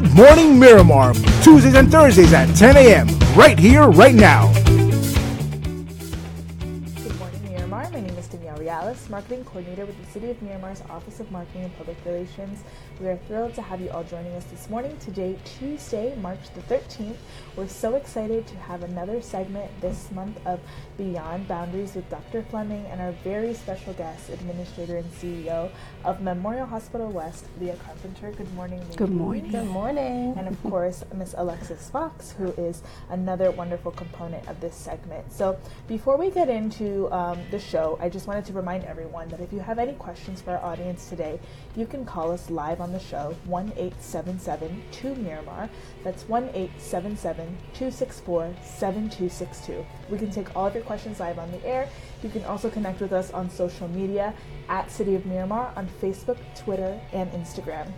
Good Morning Miramar, Tuesdays and Thursdays at 10 a.m., right here, right now. Good morning, Miramar. My name is Danielle Reales, Marketing Coordinator with the City of Miramar's Office of Marketing and Public Relations. We are thrilled to have you all joining us this morning. Today, Tuesday, March the 13th. We're so excited to have another segment this month of Beyond Boundaries with Dr. Fleming and our very special guest, Administrator and CEO of Memorial Hospital West, Leah Carpenter. Good morning, Leah. Good morning. Good morning. And of course, Miss Alexis Fox, who is another wonderful component of this segment. So before we get into the show, I just wanted to remind everyone that if you have any questions for our audience today, you can call us live on the show, 1-877-2-MIRAMAR. That's 1-877-264-7262. We can take all of your questions live on the air. You can also connect with us on social media at City of Miramar on Facebook, Twitter, and Instagram.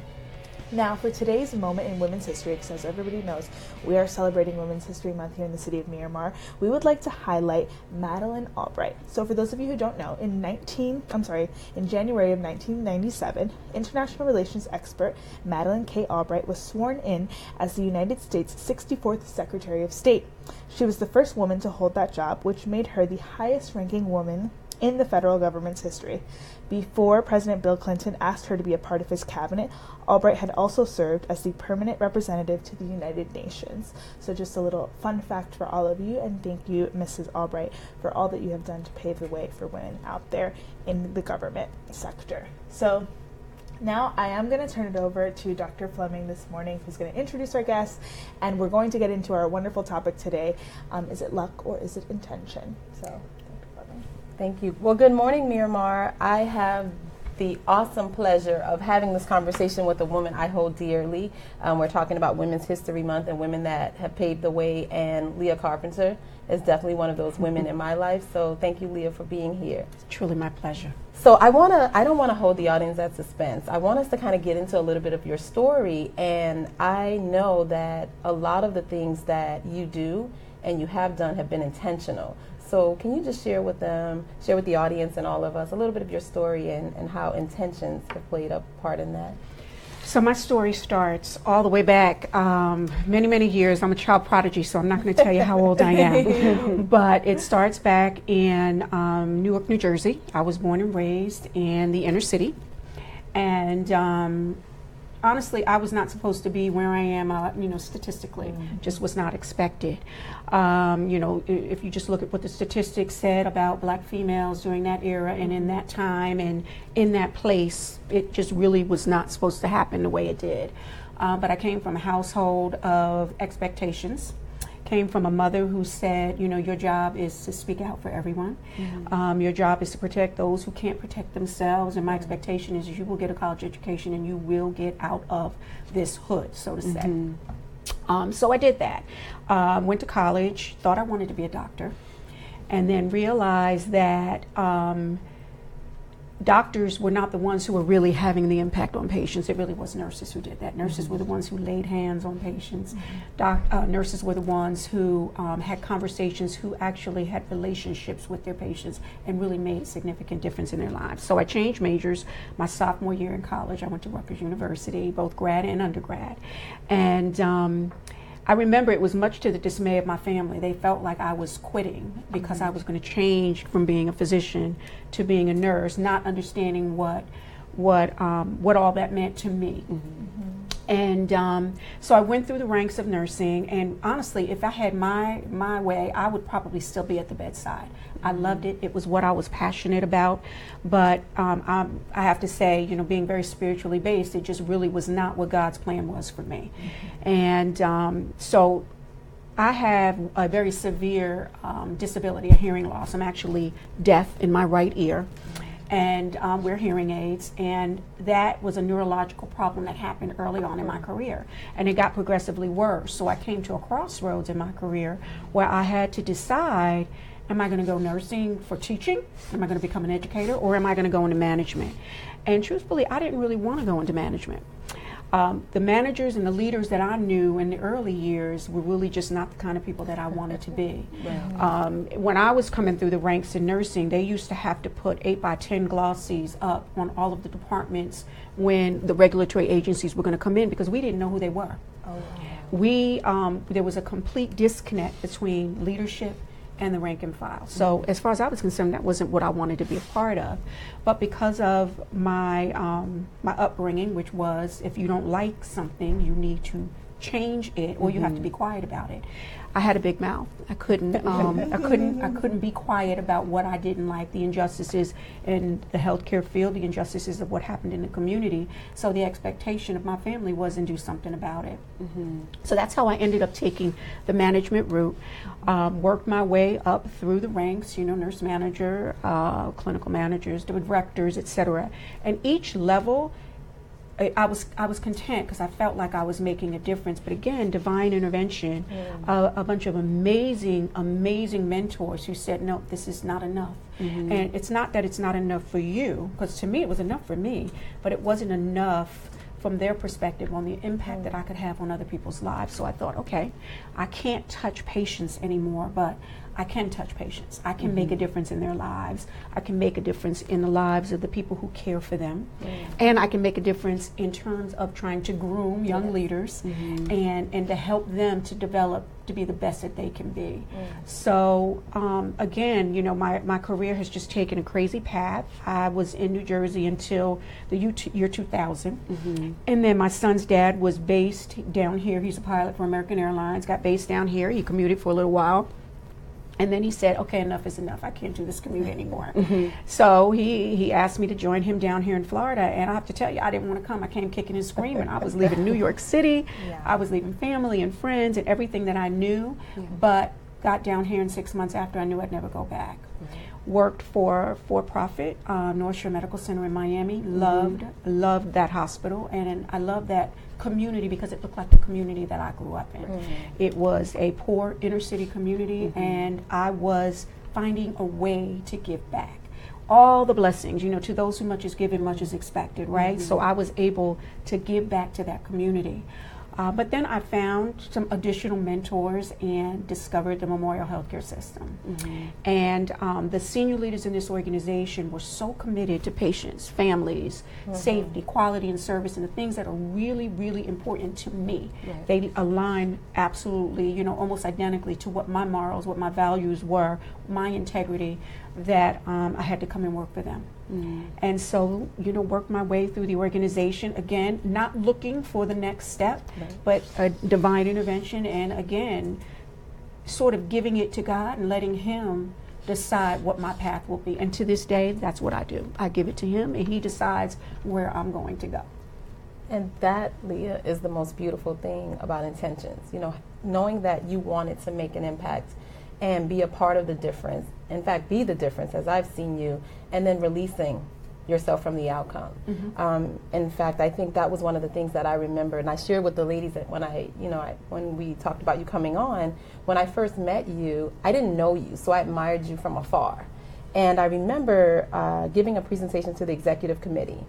Now, for today's moment in women's history, because as everybody knows, we are celebrating Women's History Month here in the City of Miramar, we would like to highlight Madeleine Albright. So for those of you who don't know, in January of 1997, international relations expert Madeleine K. Albright was sworn in as the United States 64th Secretary of State. She was the first woman to hold that job, which made her the highest-ranking woman in the federal government's history. Before President Bill Clinton asked her to be a part of his cabinet, Albright had also served as the permanent representative to the United Nations. So just a little fun fact for all of you, and thank you, Mrs. Albright, for all that you have done to pave the way for women out there in the government sector. So now I am going to turn it over to Dr. Fleming this morning, who's going to introduce our guests, and we're going to get into our wonderful topic today. Is it luck or is it intention? So, Dr. Fleming. Thank you. Well, good morning, Miramar. I have the awesome pleasure of having this conversation with a woman I hold dearly. We're talking about Women's History Month and women that have paved the way, and Leah Carpenter is definitely one of those women in my life. So thank you, Leah, for being here. It's truly my pleasure. So I don't want to hold the audience at suspense. I want us to kind of get into a little bit of your story, and I know that a lot of the things that you do and you have done have been intentional. So can you just share with the audience and all of us a little bit of your story and how intentions have played a part in that? So my story starts all the way back many, many years. I'm a child prodigy, so I'm not going to tell you how old I am. But it starts back in Newark, New Jersey. I was born and raised in the inner city. And honestly, I was not supposed to be where I am, statistically. Just was not expected. If you just look at what the statistics said about black females during that era and in that time and in that place, it just really was not supposed to happen the way it did. But I came from a household of expectations. Came from a mother who said, your job is to speak out for everyone. Your job is to protect those who can't protect themselves, and my expectation is you will get a college education and you will get out of this hood, so to say. So I did that. Went to college, thought I wanted to be a doctor, and then realized that doctors were not the ones who were really having the impact on patients. It really was nurses who did that. Nurses were the ones who laid hands on patients. Nurses were the ones who had conversations, who actually had relationships with their patients and really made a significant difference in their lives. So I changed majors my sophomore year in college. I went to Rutgers University, both grad and undergrad. And I remember it was much to the dismay of my family. They felt like I was quitting because I was going to change from being a physician to being a nurse, not understanding what all that meant to me. And so I went through the ranks of nursing, and honestly, if I had my way, I would probably still be at the bedside. I loved it. It was what I was passionate about. But I have to say, being very spiritually based, it just really was not what God's plan was for me. And so I have a very severe disability, a hearing loss. I'm actually deaf in my right ear. And wear hearing aids, and that was a neurological problem that happened early on in my career, and it got progressively worse. So I came to a crossroads in my career where I had to decide, am I going to go nursing for teaching? Am I going to become an educator, or am I going to go into management? And truthfully, I didn't really want to go into management. The managers and the leaders that I knew in the early years were really just not the kind of people that I wanted to be. When I was coming through the ranks in nursing, they used to have to put 8x10 glossies up on all of the departments when the regulatory agencies were going to come in, because we didn't know who they were. There was a complete disconnect between leadership and the rank and file. So as far as I was concerned, that wasn't what I wanted to be a part of. But because of my my upbringing, which was if you don't like something, you need to change it, or you have to be quiet about it. I had a big mouth. I couldn't be quiet about what I didn't like, the injustices in the healthcare field, the injustices of what happened in the community. So the expectation of my family was to do something about it. So that's how I ended up taking the management route. Worked my way up through the ranks, nurse manager, clinical managers, directors, etc. And each level, I was content because I felt like I was making a difference. But again, divine intervention, a bunch of amazing mentors who said, no, this is not enough. And it's not that it's not enough for you, because to me it was enough for me, but it wasn't enough from their perspective on the impact that I could have on other people's lives. So I thought, okay, I can't touch patients anymore, but I can touch patients. I can make a difference in their lives. I can make a difference in the lives of the people who care for them. And I can make a difference in terms of trying to groom young leaders and to help them to develop to be the best that they can be. So again, my career has just taken a crazy path. I was in New Jersey until the year 2000. And then my son's dad was based down here. He's a pilot for American Airlines, got based down here. He commuted for a little while. And then he said, okay, enough is enough. I can't do this commute anymore. So he asked me to join him down here in Florida. And I have to tell you, I didn't want to come. I came kicking and screaming. I was leaving New York City. I was leaving family and friends and everything that I knew. But got down here, and 6 months after, I knew I'd never go back. Worked for-profit, North Shore Medical Center in Miami. Loved that hospital. And I love that community because it looked like the community that I grew up in. It was a poor inner city community, and I was finding a way to give back. All the blessings, to those who much is given, much is expected, right? So I was able to give back to that community. But then I found some additional mentors and discovered the Memorial Healthcare System. And the senior leaders in this organization were so committed to patients, families, safety, quality, and service, and the things that are really, really important to me. They align absolutely, almost identically to what my morals, what my values were, my integrity, that I had to come and work for them. And so, worked my way through the organization, again, not looking for the next step, but a divine intervention, and again, sort of giving it to God and letting Him decide what my path will be. And to this day, that's what I do. I give it to Him, and He decides where I'm going to go. And that, Leah, is the most beautiful thing about intentions. Knowing that you wanted to make an impact and be a part of the difference. In fact, be the difference as I've seen you, and then releasing yourself from the outcome. In fact, I think that was one of the things that I remember, and I shared with the ladies that when we talked about you coming on, when I first met you, I didn't know you, so I admired you from afar. And I remember giving a presentation to the executive committee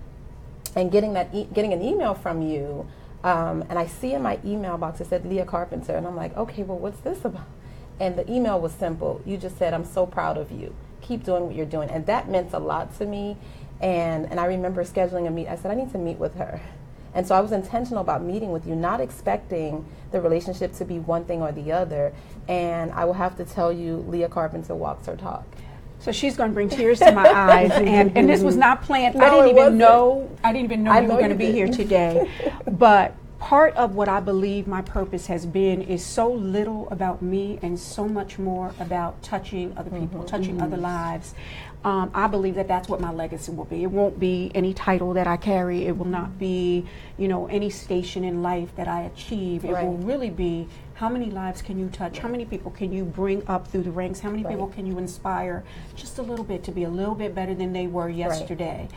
and getting an email from you, and I see in my email box it said Leah Carpenter, and I'm like, okay, well, what's this about? And the email was simple. You just said, I'm so proud of you. Keep doing what you're doing. And that meant a lot to me. And I remember scheduling a meet. I said, I need to meet with her. And so I was intentional about meeting with you, not expecting the relationship to be one thing or the other. And I will have to tell you, Leah Carpenter walks her talk. So she's going to bring tears to my eyes, and this was not planned. No, I didn't even know you were going to be here didn't. today. But part of what I believe my purpose has been is so little about me and so much more about touching other people, touching other lives. I believe that that's what my legacy will be. It won't be any title that I carry. It will not be, any station in life that I achieve. It will really be, how many lives can you touch? How many people can you bring up through the ranks? How many people can you inspire just a little bit to be a little bit better than they were yesterday?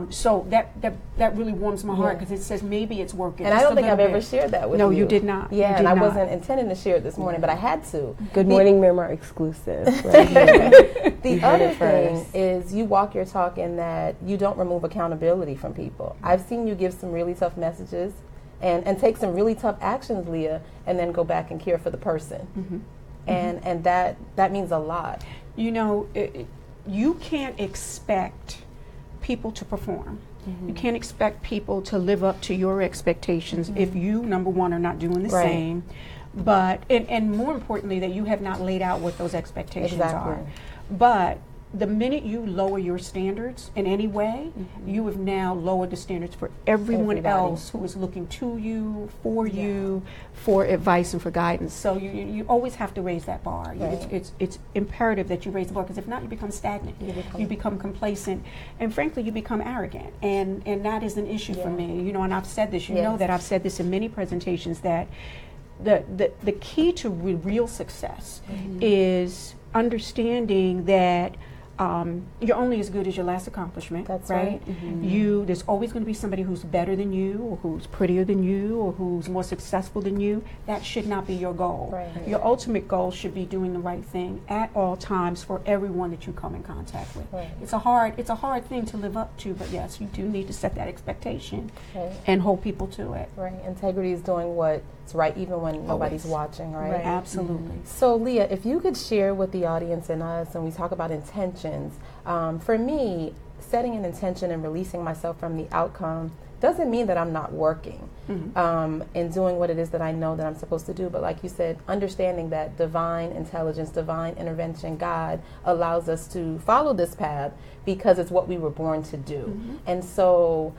So that really warms my heart, because it says maybe it's working. And I don't think I've ever shared that with you. No, you did not. Yeah, and I wasn't intending to share it this morning, but I had to. Good Morning Miramar exclusive. Right here. The other thing is you walk your talk in that you don't remove accountability from people. I've seen you give some really tough messages and take some really tough actions, Leah, and then go back and care for the person. And that means a lot. You can't expect people to perform. You can't expect people to live up to your expectations if you, number one, are not doing the Right. same. But, and more importantly, that you have not laid out what those expectations Exactly. are. But the minute you lower your standards in any way, you have now lowered the standards for everyone Everybody. else who is looking to you, for advice and for guidance. So you always have to raise that bar. Right. It's imperative that you raise the bar, because if not, you become stagnant. You become complacent, and frankly, you become arrogant. And that is an issue for me. You know, and I've said this. You know that I've said this in many presentations, that the key to real success is understanding that you're only as good as your last accomplishment. That's right. right. There's always going to be somebody who's better than you, or who's prettier than you, or who's more successful than you. That should not be your goal. Right. Your ultimate goal should be doing the right thing at all times for everyone that you come in contact with. Right. It's a hard thing to live up to, but yes, you do need to set that expectation Right. and hold people to it. Right. Integrity is doing what's right even when nobody's watching, right? Absolutely. So, Leah, if you could share with the audience and us, and we talk about intentions, for me, setting an intention and releasing myself from the outcome doesn't mean that I'm not working and doing what it is that I know that I'm supposed to do. But like you said, understanding that divine intelligence, divine intervention, God allows us to follow this path because it's what we were born to do. And so,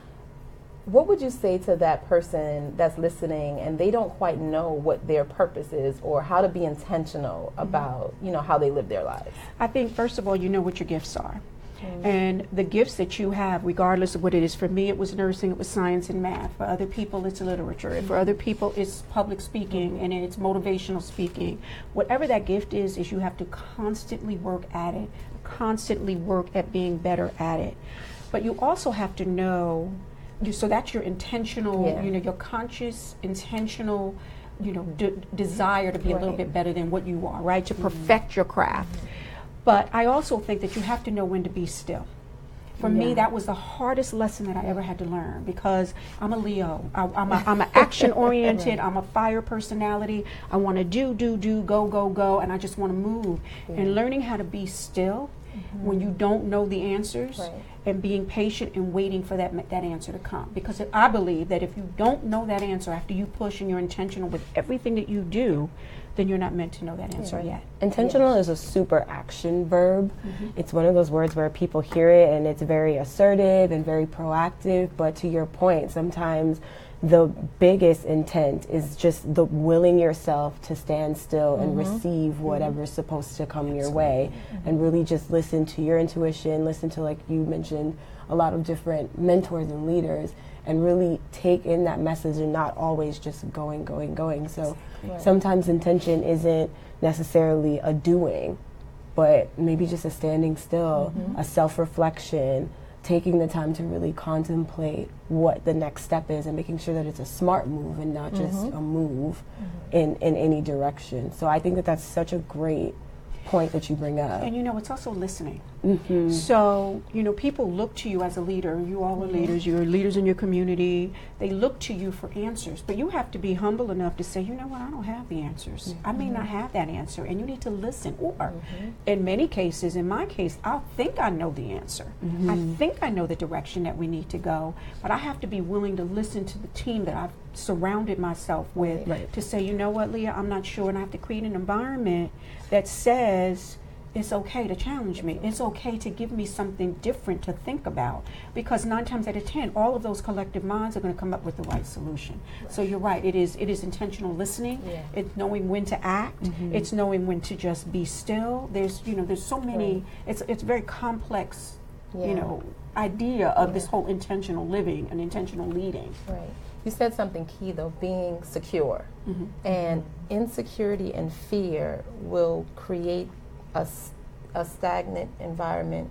what would you say to that person that's listening and they don't quite know what their purpose is or how to be intentional about, you know, how they live their lives? I think, first of all, you know what your gifts are. And the gifts that you have, regardless of what it is, for me it was nursing, it was science and math. For other people it's literature. For other people it's public speaking and it's motivational speaking. Whatever that gift is you have to constantly work at it, constantly work at being better at it. But you also have to know, so that's your intentional, you know, your conscious, intentional, you know, desire to be a little bit better than what you are, right? To perfect your craft. But I also think that you have to know when to be still. For me, that was the hardest lesson that I ever had to learn, because I'm a Leo. I'm an action oriented. I'm a fire personality. I want to do, go, and I just want to move. And learning how to be still when you don't know the answers, and being patient and waiting for that answer to come. Because I believe that if you don't know that answer after you push and you're intentional with everything that you do, then you're not meant to know that answer yet. Intentional is a super action verb. It's one of those words where people hear it and it's very assertive and very proactive, but to your point, sometimes the biggest intent is just the willing yourself to stand still and receive whatever's supposed to come your way, and really just listen to your intuition, listen to, like you mentioned, a lot of different mentors and leaders, and really take in that message and not always just going. So sometimes intention isn't necessarily a doing, but maybe just a standing still, a self-reflection, taking the time to really contemplate what the next step is and making sure that it's a smart move and not just a move in any direction. So I think that that's such a great point that you bring up. And you know, it's also listening. So, you know, people look to you as a leader. You all are leaders. You're leaders in your community. They look to you for answers. But you have to be humble enough to say, you know what, I don't have the answers. I may not have that answer. And you need to listen. Or, in many cases, in my case, I'll think I know the answer. I think I know the direction that we need to go. But I have to be willing to listen to the team that I've surrounded myself with to say, you know what, Leah, I'm not sure. And I have to create an environment that says, it's okay to challenge me. It's okay to give me something different to think about, because 9 times out of 10, all of those collective minds are going to come up with the right solution. So you're right. It is intentional listening. It's knowing when to act. It's knowing when to just be still. There's so many. It's a very complex, idea of this whole intentional living and intentional leading. Right. You said something key though, being secure, and insecurity and fear will create a stagnant environment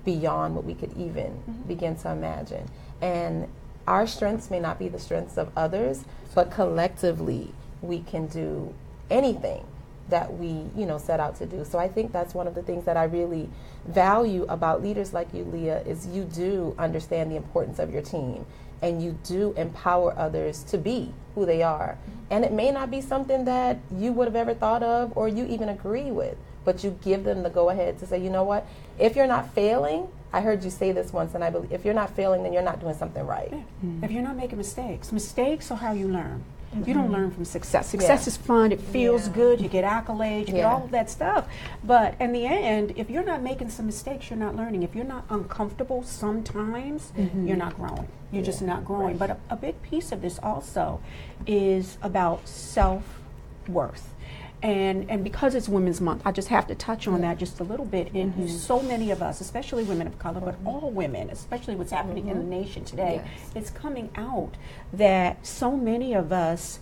beyond what we could even begin to imagine. And our strengths may not be the strengths of others, but collectively we can do anything that we set out to do. So I think that's one of the things that I really value about leaders like you, Leah, is you do understand the importance of your team, and you do empower others to be who they are. And it may not be something that you would have ever thought of or you even agree with, but you give them the go-ahead to say, you know what, if you're not failing, I heard you say this once, and I believe if you're not failing, then you're not doing something right. Yeah. If you're not making mistakes are how you learn. You don't learn from success. Success is fun. It feels good. You get accolades. You get all of that stuff. But in the end, if you're not making some mistakes, you're not learning. If you're not uncomfortable sometimes, you're not growing. You're just not growing. But a big piece of this also is about self-worth. And because it's Women's Month, I just have to touch on that just a little bit. And so many of us, especially women of color, but all women, especially what's happening in the nation today, it's coming out that so many of us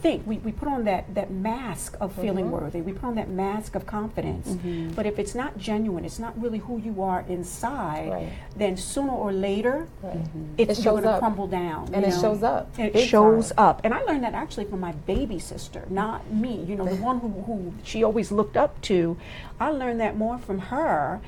think we put on that mask of feeling worthy. We put on that mask of confidence. But if it's not genuine, it's not really who you are inside, then sooner or later, it's going to crumble down. And it shows up. It shows up. And I learned that actually from my baby sister, not me. You know, the one who she always looked up to. I learned that more from her.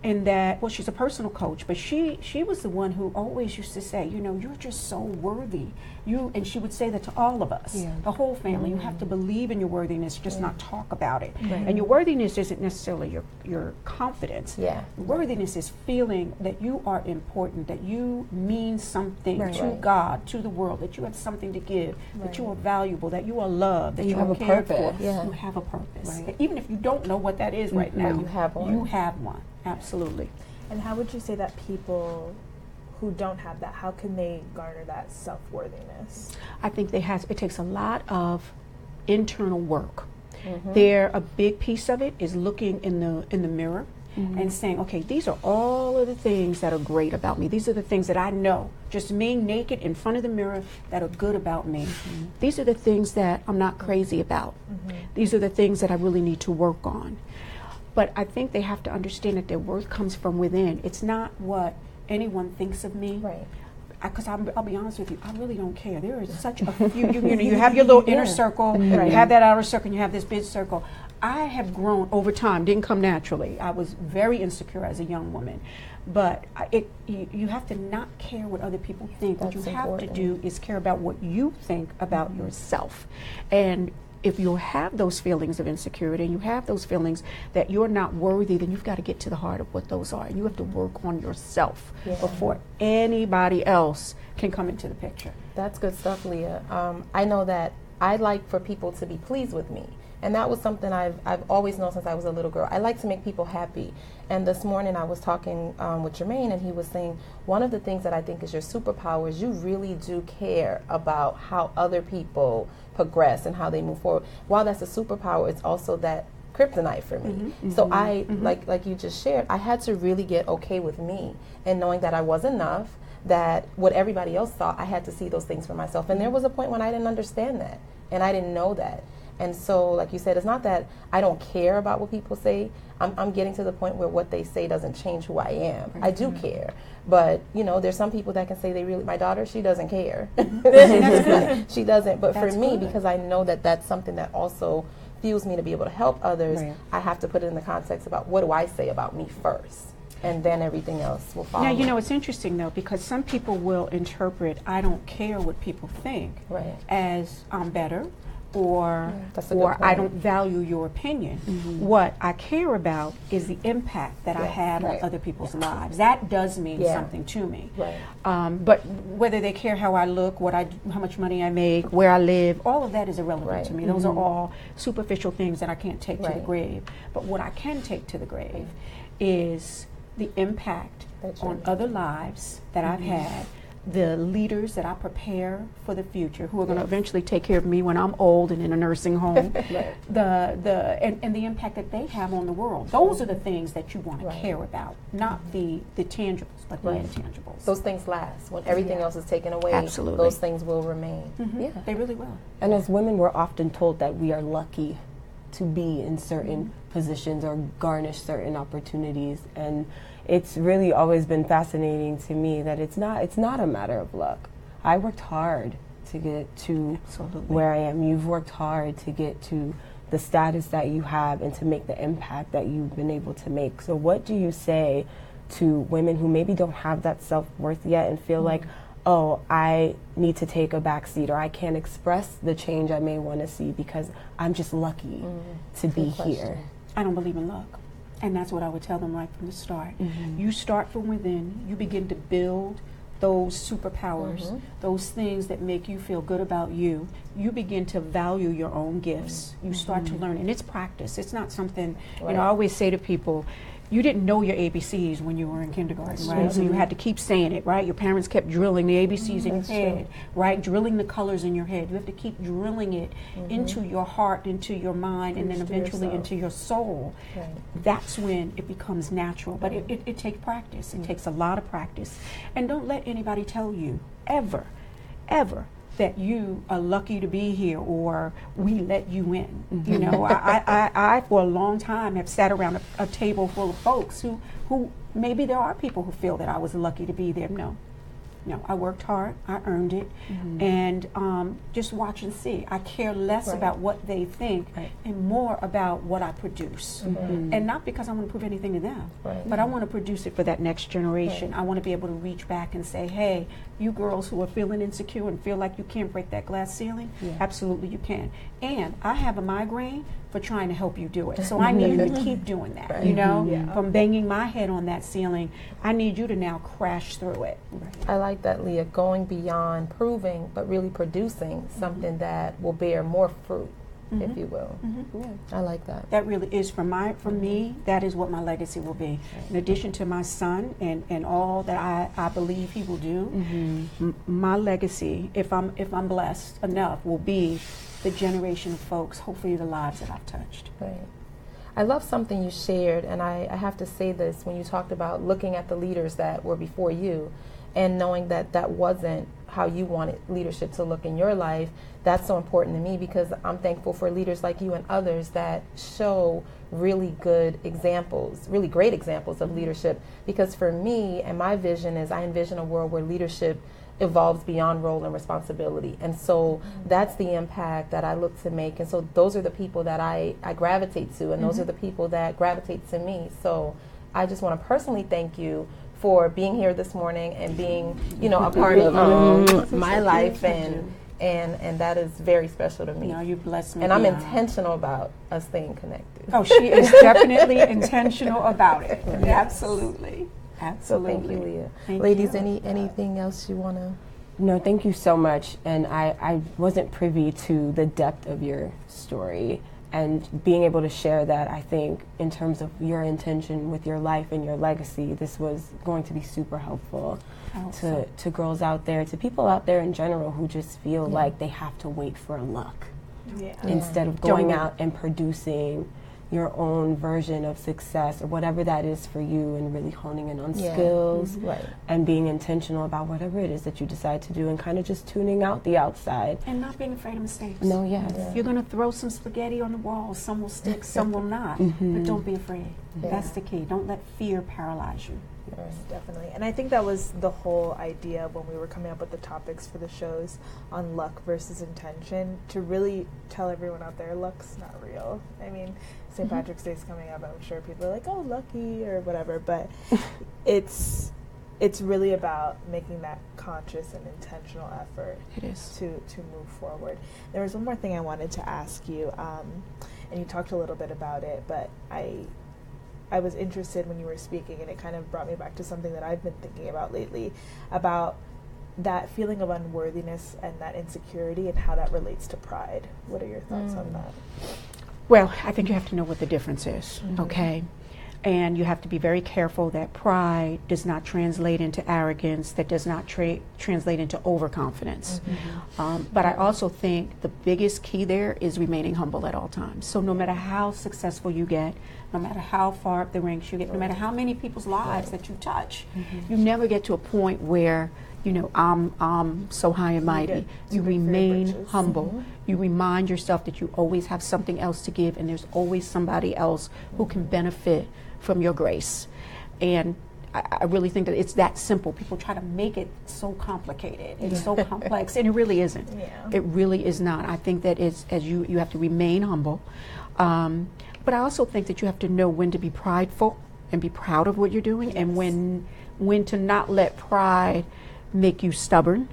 And that, well, she's a personal coach, but she was the one who always used to say, you know, you're just so worthy. And she would say that to all of us, the whole family. You have to believe in your worthiness, just not talk about it. And your worthiness isn't necessarily your confidence. Worthiness is feeling that you are important, that you mean something to God, to the world, that you have something to give, that you are valuable, that you are loved, that you have are a cared purpose. for. You have a purpose. Even if you don't know what that is right now, you have one. You have one. Absolutely. And how would you say that people who don't have that, how can they garner that self-worthiness? I think it takes a lot of internal work. A big piece of it is looking in the mirror and saying, okay, these are all of the things that are great about me. These are the things that I know, just me naked in front of the mirror, that are good about me. These are the things that I'm not crazy about. These are the things that I really need to work on. But I think they have to understand that their worth comes from within. It's not what anyone thinks of me. Because I'll be honest with you, I really don't care. There is such a few, you have your little inner circle, you have that outer circle, and you have this big circle. I have grown over time, didn't come naturally. I was very insecure as a young woman. But you have to not care what other people think. What you have to do is care about what you think about yourself. And if you have those feelings of insecurity and you have those feelings that you're not worthy, then you've got to get to the heart of what those are. And you have to work on yourself before anybody else can come into the picture. That's good stuff, Leah. I know that I like for people to be pleased with me. And that was something I've always known since I was a little girl. I like to make people happy. And this morning I was talking with Jermaine, and he was saying one of the things that I think is your superpower is you really do care about how other people progress and how they move forward. While that's a superpower, it's also that kryptonite for me. So I, like you just shared, I had to really get okay with me and knowing that I was enough, that what everybody else thought, I had to see those things for myself. And there was a point when I didn't understand that, and I didn't know that. And so, like you said, it's not that I don't care about what people say. I'm getting to the point where what they say doesn't change who I am. I do care. But, you know, there's some people that can say my daughter, she doesn't care. She doesn't. But for me, because I know that that's something that also fuels me to be able to help others, I have to put it in the context about what do I say about me first. And then everything else will follow. Now, you know, it's interesting, though, because some people will interpret I don't care what people think as I'm better, or I don't value your opinion. What I care about is the impact that I have on other people's lives. That does mean something to me. But whether they care how I look, how much money I make, where I live, all of that is irrelevant to me. Those are all superficial things that I can't take to the grave. But what I can take to the grave is the impact on other lives that I've had, the leaders that I prepare for the future, who are going to eventually take care of me when I'm old and in a nursing home, and the impact that they have on the world. Those are the things that you want to care about, not the tangibles, but the intangibles. Those things last. When everything else is taken away, those things will remain. They really will. And as women, we're often told that we are lucky to be in certain positions or garnish certain opportunities, and it's really always been fascinating to me that it's not a matter of luck. I worked hard to get to where I am. You've worked hard to get to the status that you have and to make the impact that you've been able to make. So what do you say to women who maybe don't have that self-worth yet and feel like, oh, I need to take a back seat, or I can't express the change I may want to see because I'm just lucky to be here? I don't believe in luck. And that's what I would tell them right from the start. You start from within, you begin to build those superpowers, those things that make you feel good about you. You begin to value your own gifts. You start to learn, and it's practice. It's not something, you know, I always say to people, you didn't know your ABCs when you were in kindergarten, right? So you had to keep saying it, right? Your parents kept drilling the ABCs in your head, right? Drilling the colors in your head. You have to keep drilling it into your heart, into your mind, and then eventually into your soul. That's when it becomes natural. But it takes practice. It takes a lot of practice. And don't let anybody tell you, ever, that you are lucky to be here or we let you in. You know, I for a long time have sat around a table full of folks who maybe there are people who feel that I was lucky to be there. No, I worked hard, I earned it, and just watch and see. I care less about what they think and more about what I produce. And not because I want to prove anything to them, but I want to produce it for that next generation. I want to be able to reach back and say, hey, you girls who are feeling insecure and feel like you can't break that glass ceiling, absolutely you can. And I have a migraine for trying to help you do it. So I need you to keep doing that, you know, from banging my head on that ceiling. I need you to now crash through it. I like that, Leah, going beyond proving, but really producing something that will bear more fruit, if you will. I like that. That really is, for me, that is what my legacy will be. In addition to my son and all that I believe he will do, my legacy, if I'm blessed enough, will be the generation of folks, hopefully the lives that I've touched. I love something you shared, and I have to say this, when you talked about looking at the leaders that were before you and knowing that that wasn't how you wanted leadership to look in your life. That's so important to me, because I'm thankful for leaders like you and others that show really good examples, really great examples of leadership. Because for me, and my vision is, I envision a world where leadership evolves beyond role and responsibility. And so that's the impact that I look to make. And so those are the people that I gravitate to, and those are the people that gravitate to me. So I just want to personally thank you for being here this morning and being, you know, a part of my life, and that is very special to me. No, you blessed me. And I'm intentional about us staying connected. Oh, she is definitely intentional about it. Absolutely. So thank you, Leah. Thank Ladies, you. anything else you want to? No, thank you so much. And I wasn't privy to the depth of your story. And being able to share that, I think, in terms of your intention with your life and your legacy, this was going to be super helpful to girls out there, to people out there in general who just feel like they have to wait for luck instead of going out and producing your own version of success or whatever that is for you, and really honing in on skills and being intentional about whatever it is that you decide to do, and kind of just tuning out the outside. And not being afraid of mistakes. No, yes. You're going to throw some spaghetti on the wall. Some will stick, some will not. But don't be afraid. That's the key. Don't let fear paralyze you. Yes, definitely. And I think that was the whole idea when we were coming up with the topics for the shows on luck versus intention, to really tell everyone out there, luck's not real. I mean, St. Patrick's Day is coming up, and I'm sure people are like, oh, lucky or whatever, but it's really about making that conscious and intentional effort to move forward. There was one more thing I wanted to ask you, and you talked a little bit about it, but I was interested when you were speaking, and it kind of brought me back to something that I've been thinking about lately, about that feeling of unworthiness and that insecurity and how that relates to pride. What are your thoughts on that? Well, I think you have to know what the difference is, okay? And you have to be very careful that pride does not translate into arrogance, that does not translate into overconfidence. But I also think the biggest key there is remaining humble at all times. So no matter how successful you get, no matter how far up the ranks you get, no matter how many people's lives that you touch, you never get to a point where, you know, I'm so high and mighty. You remain humble. You remind yourself that you always have something else to give, and there's always somebody else who can benefit from your grace. And I really think that it's that simple. People try to make it so complicated and so complex, and it really isn't. It really is not. I think that it's, as you have to remain humble. But I also think that you have to know when to be prideful and be proud of what you're doing, and when to not let pride make you stubborn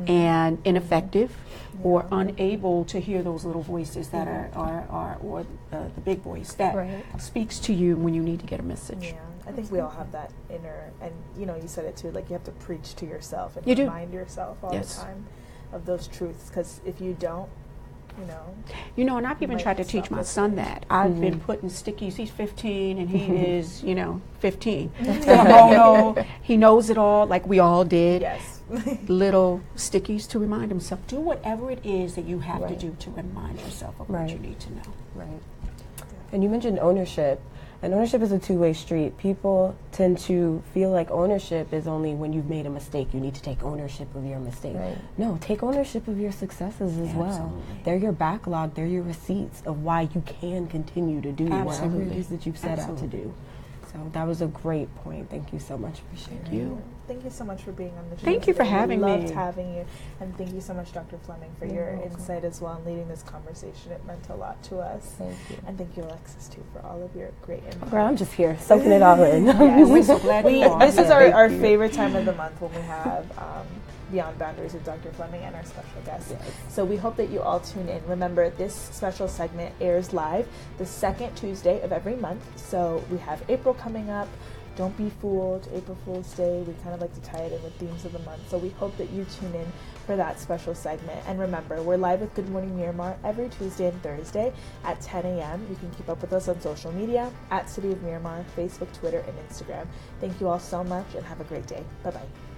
and ineffective or unable to hear those little voices that are or the big voice that speaks to you when you need to get a message. Yeah, I think we all have that inner, and you know, you said it too, like you have to preach to yourself and You do. remind yourself all the time of those truths, because if you don't, and I've even tried to teach my son that. I've been putting stickies. He's 15 and he is, 15. So he knows it all, like we all did. Yes. Little stickies to remind himself. Do whatever it is that you have to do to remind yourself of what you need to know. Right. And you mentioned ownership. And ownership is a two-way street. People tend to feel like ownership is only when you've made a mistake. You need to take ownership of your mistake. Right. No, take ownership of your successes as well. They're your backlog. They're your receipts of why you can continue to do whatever it is that you've set out to do. So that was a great point. Thank you so much for sharing. Thank you so much for being on the show. Thank you for having me. We loved having you. And thank you so much, Dr. Fleming, for your insight as well and leading this conversation. It meant a lot to us. Thank you. And thank you, Alexis, too, for all of your great input. Girl, I'm just here soaking it all in. We're so glad you are. This is our favorite time of the month when we have Beyond Boundaries with Dr. Fleming and our special guests. Yes. So we hope that you all tune in. Remember, this special segment airs live the second Tuesday of every month. So we have April coming up. Don't be fooled, April Fool's Day. We kind of like to tie it in with themes of the month. So we hope that you tune in for that special segment. And remember, we're live with Good Morning Miramar every Tuesday and Thursday at 10 a.m. You can keep up with us on social media at City of Miramar, Facebook, Twitter, and Instagram. Thank you all so much and have a great day. Bye-bye.